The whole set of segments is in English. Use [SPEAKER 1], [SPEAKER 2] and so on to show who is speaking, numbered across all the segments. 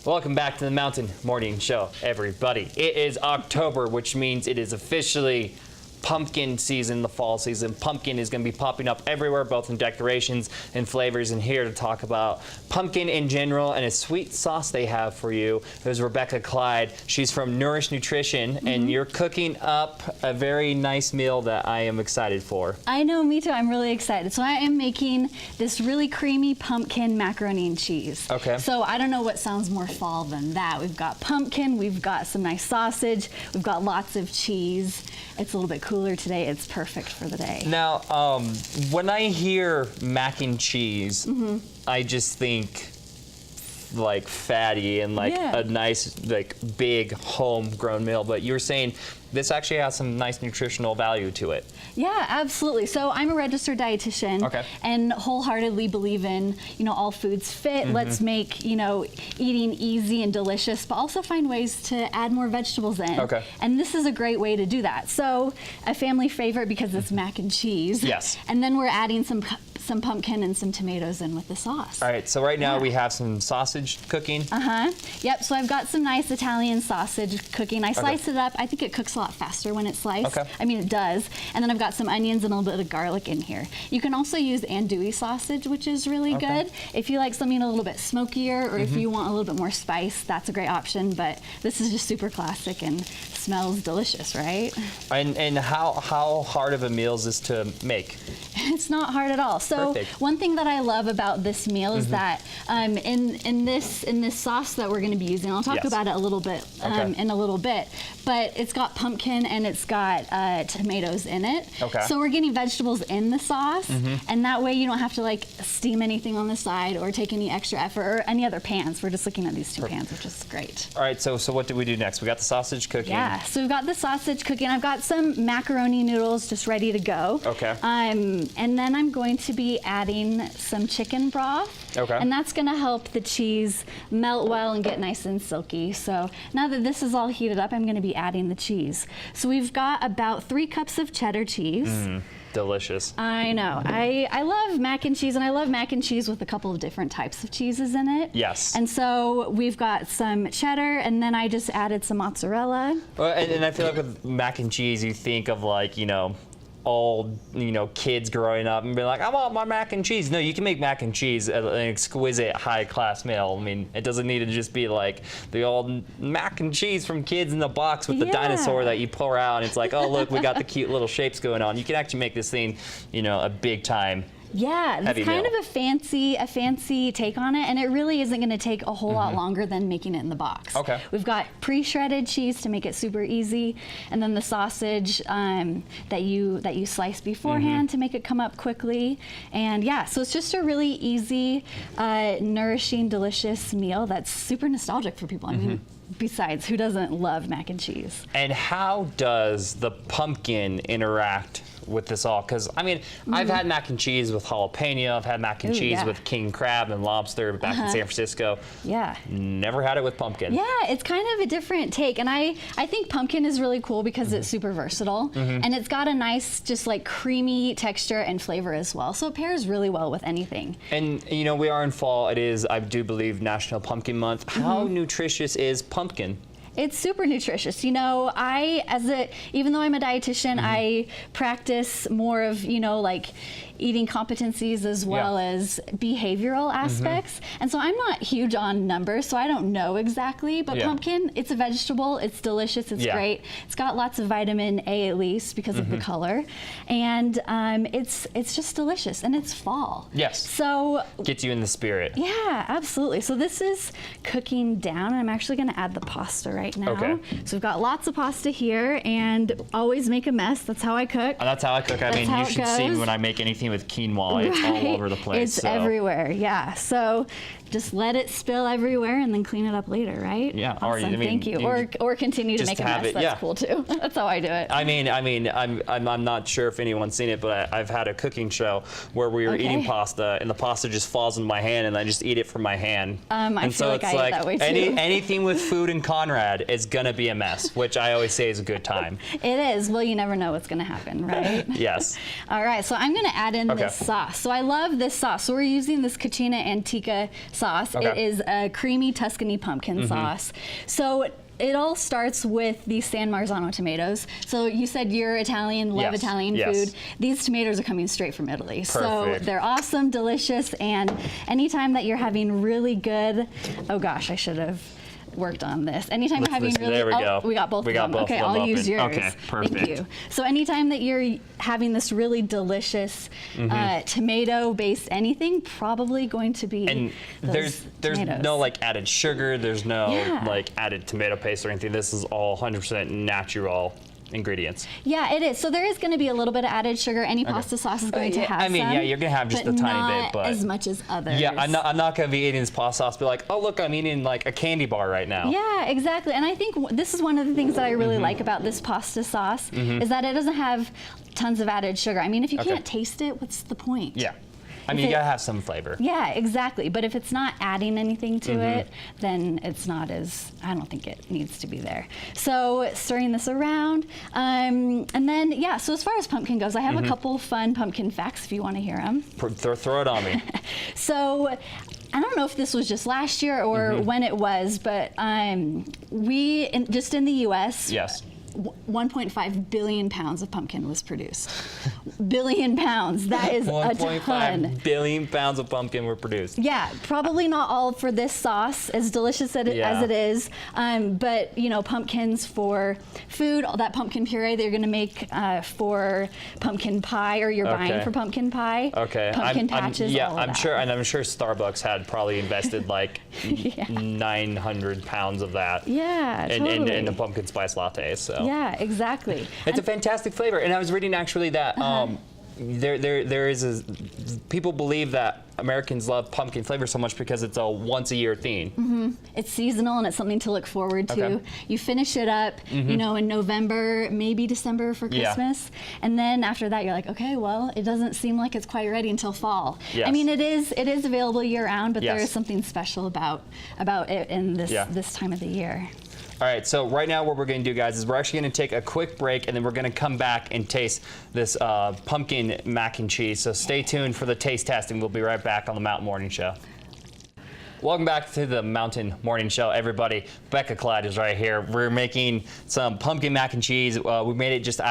[SPEAKER 1] Welcome back to the Mountain Morning Show, everybody. It is October, which means it is officially pumpkin season, the fall season. Pumpkin is going to be popping up everywhere, both in decorations and flavors. And here to talk about pumpkin in general and a sweet sauce they have for you is Rebecca Clyde. She's from Nourish Nutrition, and you're cooking up a very nice meal that I am excited for.
[SPEAKER 2] I know, me too. I'm really excited. So I am making this really creamy pumpkin macaroni and cheese.
[SPEAKER 1] Okay.
[SPEAKER 2] So I don't know what sounds more fall than that. We've got pumpkin, we've got some nice sausage, we've got lots of cheese. It's a little bit cooler today. It's perfect for the day.
[SPEAKER 1] Now, when I hear mac and cheese, I just think like fatty and like a nice, like big homegrown meal. But you were saying this actually has some nice nutritional value to it.
[SPEAKER 2] Yeah, absolutely. So I'm a registered dietitian and wholeheartedly believe in, all foods fit. Let's make, eating easy and delicious, but also find ways to add more vegetables in.
[SPEAKER 1] Okay.
[SPEAKER 2] And this is a great way to do that. So a family favorite because it's mac and cheese.
[SPEAKER 1] Yes.
[SPEAKER 2] And then we're adding some pumpkin and some tomatoes in with the sauce.
[SPEAKER 1] All right, so right now we have some sausage cooking.
[SPEAKER 2] Yep, so I've got some nice Italian sausage cooking. I slice it up. I think it cooks a lot faster when it's sliced. I mean, it does. And then I've got some onions and a little bit of garlic in here. You can also use andouille sausage, which is really good. If you like something a little bit smokier, or if you want a little bit more spice, that's a great option. But this is just super classic and smells delicious, right?
[SPEAKER 1] And how hard of a meal is this to make?
[SPEAKER 2] It's not hard at all. So one thing that I love about this meal is that in this sauce that we're going to be using, I'll talk about it a little bit in a little bit, but it's got pumpkin and it's got tomatoes in it. So we're getting vegetables in the sauce, and that way you don't have to like steam anything on the side or take any extra effort or any other pans. We're just looking at these two pans, which is great.
[SPEAKER 1] All right, so what do we do next? We got the sausage cooking.
[SPEAKER 2] Yeah, so we've got the sausage cooking. I've got some macaroni noodles just ready to go. And then I'm going to be adding some chicken broth. And that's going to help the cheese melt well and get nice and silky. So now that this is all heated up, I'm going to be adding the cheese. So we've got about 3 cups of cheddar cheese.
[SPEAKER 1] Delicious.
[SPEAKER 2] I know. I love mac and cheese, and I love mac and cheese with a couple of different types of cheeses in it.
[SPEAKER 1] Yes.
[SPEAKER 2] And so we've got some cheddar, and then I just added some mozzarella.
[SPEAKER 1] Well, and I feel like with mac and cheese, you think of like, old, kids growing up and be like, I want my mac and cheese. No, you can make mac and cheese an exquisite high-class meal. I mean, it doesn't need to just be like the old mac and cheese from Kids in the Box with the dinosaur that you pour out and it's like, oh, look, we got the cute little shapes going on. You can actually make this thing, a big time.
[SPEAKER 2] Yeah, it's kind of a fancy take on it, and it really isn't going to take a whole lot longer than making it in the box. We've got pre-shredded cheese to make it super easy, and then the sausage that you slice beforehand to make it come up quickly. And yeah, so it's just a really easy, nourishing, delicious meal that's super nostalgic for people. I mean, besides, who doesn't love mac and cheese?
[SPEAKER 1] And how does the pumpkin interact with this all? Because I mean, I've had mac and cheese with jalapeno, I've had mac and cheese with king crab and lobster back in San Francisco. Never had it with pumpkin.
[SPEAKER 2] Yeah, it's kind of a different take, and I think pumpkin is really cool because it's super versatile, and it's got a nice, just like creamy texture and flavor as well, so it pairs really well with anything. And
[SPEAKER 1] we are in fall. It is, I do believe, National Pumpkin Month. How nutritious is pumpkin?
[SPEAKER 2] It's super nutritious. Even though I'm a dietitian, I practice more of, like eating competencies as well as behavioral aspects. And so I'm not huge on numbers, so I don't know exactly, but pumpkin, it's a vegetable, it's delicious, it's great. It's got lots of vitamin A at least because of the color. And it's just delicious, and it's fall. So
[SPEAKER 1] gets you in the spirit.
[SPEAKER 2] Yeah, absolutely. So this is cooking down, and I'm actually gonna add the pasta right now. So we've got lots of pasta here, and always make a mess. That's how I cook.
[SPEAKER 1] That's how I cook. I mean, you should see me when I make anything with quinoa. It's all over the place.
[SPEAKER 2] It's everywhere. Yeah. So just let it spill everywhere and then clean it up later, right?
[SPEAKER 1] Yeah.
[SPEAKER 2] Awesome. Thank you. Or continue to make a mess. That's cool too. That's how I do it.
[SPEAKER 1] I mean, I'm not sure if anyone's seen it, but I've had a cooking show where we were eating pasta, and the pasta just falls in my hand, and I just eat it from my hand.
[SPEAKER 2] I feel like I eat that way too.
[SPEAKER 1] Anything with food and Conrad is gonna be a mess, which I always say is a good time.
[SPEAKER 2] It is. Well, you never know what's gonna happen, right?
[SPEAKER 1] Yes.
[SPEAKER 2] All right. So I'm gonna add in this sauce. So I love this sauce. So we're using this Cucina-antica sauce. It is a creamy Tuscany pumpkin sauce. So it all starts with these San Marzano tomatoes. So you said you're Italian, love Italian food. These tomatoes are coming straight from Italy. So they're awesome, delicious, and anytime that you're having really good, oh gosh, I should have worked on this. Anytime you're having really,
[SPEAKER 1] there we go.
[SPEAKER 2] We got both of them.
[SPEAKER 1] Okay,
[SPEAKER 2] I'll use yours.
[SPEAKER 1] Okay, perfect.
[SPEAKER 2] Thank you. So anytime that you're having this really delicious tomato-based anything, probably going to be
[SPEAKER 1] And there's
[SPEAKER 2] tomatoes.
[SPEAKER 1] no like added sugar, there's no like added tomato paste or anything. This is all 100% natural ingredients.
[SPEAKER 2] Yeah, it is. So there is going to be a little bit of added sugar. Any pasta sauce is going to have
[SPEAKER 1] I mean,
[SPEAKER 2] some,
[SPEAKER 1] yeah, you're going to have just a
[SPEAKER 2] but
[SPEAKER 1] tiny bit, but
[SPEAKER 2] not as much as others.
[SPEAKER 1] yeah, I'm not going to be eating this pasta sauce, be like, oh, look, I'm eating like a candy bar right now.
[SPEAKER 2] Yeah, exactly. And I think this is one of the things that I really like about this pasta sauce is that it doesn't have tons of added sugar. I mean, if you can't taste it, what's the point?
[SPEAKER 1] Yeah. I mean, you gotta have some flavor.
[SPEAKER 2] Yeah, exactly. But if it's not adding anything to it, then it's not as, I don't think it needs to be there. So stirring this around. And then, yeah, so as far as pumpkin goes, I have a couple fun pumpkin facts if you want to hear them.
[SPEAKER 1] Throw it on me.
[SPEAKER 2] So I don't know if this was just last year or when it was, but just in the U.S., 1.5 billion pounds of pumpkin was produced. Billion pounds, that is a ton.
[SPEAKER 1] 1.5 billion pounds of pumpkin were produced.
[SPEAKER 2] Yeah, probably not all for this sauce, as delicious as it is, but you know, pumpkins for food, all that pumpkin puree that you're gonna make for pumpkin pie, or you're buying for pumpkin pie.
[SPEAKER 1] Okay.
[SPEAKER 2] Pumpkin patches, all of
[SPEAKER 1] I'm
[SPEAKER 2] that.
[SPEAKER 1] sure, and I'm sure Starbucks had probably invested like 900 pounds of that.
[SPEAKER 2] Yeah, totally.
[SPEAKER 1] in the pumpkin spice latte, so.
[SPEAKER 2] Yeah, exactly.
[SPEAKER 1] It's a fantastic flavor, and I was reading actually that there is people believe that Americans love pumpkin flavor so much because it's a once-a-year thing.
[SPEAKER 2] It's seasonal and it's something to look forward to.
[SPEAKER 1] Okay.
[SPEAKER 2] You finish it up, you know, in November, maybe December for Christmas, and then after that you're like, okay, well, it doesn't seem like it's quite ready until fall. I mean, it is available year-round, but there is something special about it in this time of the year.
[SPEAKER 1] All right, so right now what we're going to do, guys, is we're actually going to take a quick break, and then we're going to come back and taste this pumpkin mac and cheese. So stay tuned for the taste test, and we'll be right back on the Mountain Morning Show. Welcome back to the Mountain Morning Show, everybody. Becca Clyde is right here. We're making some pumpkin mac and cheese. We made it just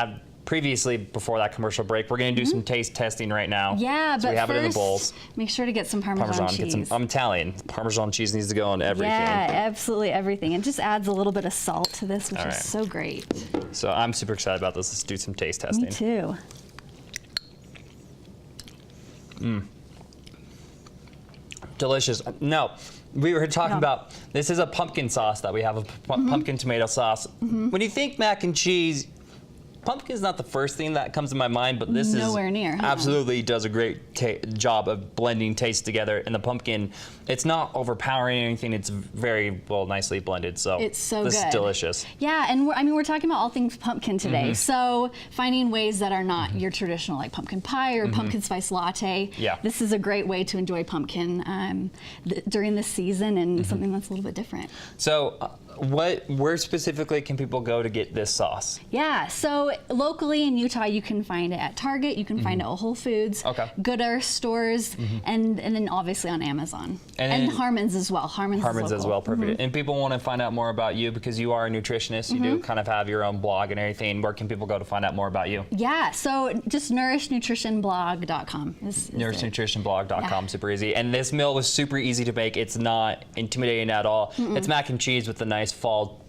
[SPEAKER 1] previously before that commercial break. We're going to do some taste testing right now.
[SPEAKER 2] Yeah,
[SPEAKER 1] so
[SPEAKER 2] but
[SPEAKER 1] we have
[SPEAKER 2] first,
[SPEAKER 1] it in the bowls.
[SPEAKER 2] Make sure to get some Parmesan cheese.
[SPEAKER 1] I'm Italian. Parmesan cheese needs to go on everything.
[SPEAKER 2] Yeah, absolutely everything. It just adds a little bit of salt to this, which is so great.
[SPEAKER 1] So I'm super excited about this. Let's do some taste testing.
[SPEAKER 2] Me too.
[SPEAKER 1] Delicious. No, we were talking about, this is a pumpkin sauce that we have, a pumpkin tomato sauce. When you think mac and cheese, pumpkin is not the first thing that comes to my mind, but this
[SPEAKER 2] nowhere near.
[SPEAKER 1] Absolutely does a great job of blending tastes together. And the pumpkin, it's not overpowering or anything. It's very nicely blended. So
[SPEAKER 2] it's so
[SPEAKER 1] this
[SPEAKER 2] good.
[SPEAKER 1] is delicious.
[SPEAKER 2] Yeah, and we're talking about all things pumpkin today. So finding ways that are not your traditional, like pumpkin pie or pumpkin spice latte.
[SPEAKER 1] Yeah.
[SPEAKER 2] This is a great way to enjoy pumpkin during this season, and something that's a little bit different.
[SPEAKER 1] So where specifically can people go to get this sauce?
[SPEAKER 2] Yeah, so locally in Utah, you can find it at Target, you can find it at Whole Foods, Good Earth stores, and then obviously on Amazon. And Harmon's as well. Harmon's
[SPEAKER 1] as well, perfect. And people want to find out more about you because you are a nutritionist. You do kind of have your own blog and everything. Where can people go to find out more about you?
[SPEAKER 2] Yeah, so just nourishnutritionblog.com.
[SPEAKER 1] Nourishnutritionblog.com, super easy. And this meal was super easy to make. It's not intimidating at all. It's mac and cheese with a nice fall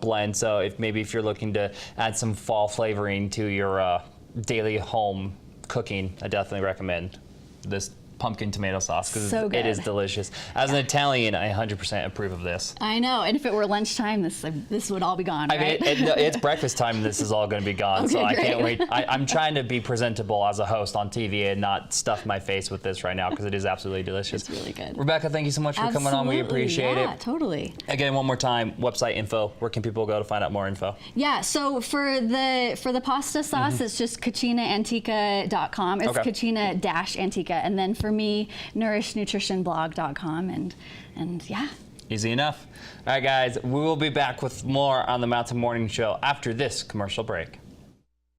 [SPEAKER 1] blend. So if you're looking to add some fall flavoring to your daily home cooking, I definitely recommend this pumpkin tomato sauce because it is delicious. As an Italian, I 100% approve of this.
[SPEAKER 2] I know, and if it were lunchtime, this would all be gone, right?
[SPEAKER 1] I mean, it's breakfast time and this is all going to be gone, so I can't wait. I'm trying to be presentable as a host on TV and not stuff my face with this right now because it is absolutely delicious.
[SPEAKER 2] It's really good.
[SPEAKER 1] Rebecca, thank you so much for coming on. We appreciate it.
[SPEAKER 2] Yeah, totally.
[SPEAKER 1] Again, one more time, website info. Where can people go to find out more info? Yeah,
[SPEAKER 2] so for the pasta sauce, it's just Cucina-antica.com. It's Cucina-antica, and then for me, nourishnutritionblog.com, and yeah.
[SPEAKER 1] Easy enough. All right, guys, we will be back with more on the Mountain Morning Show after this commercial break.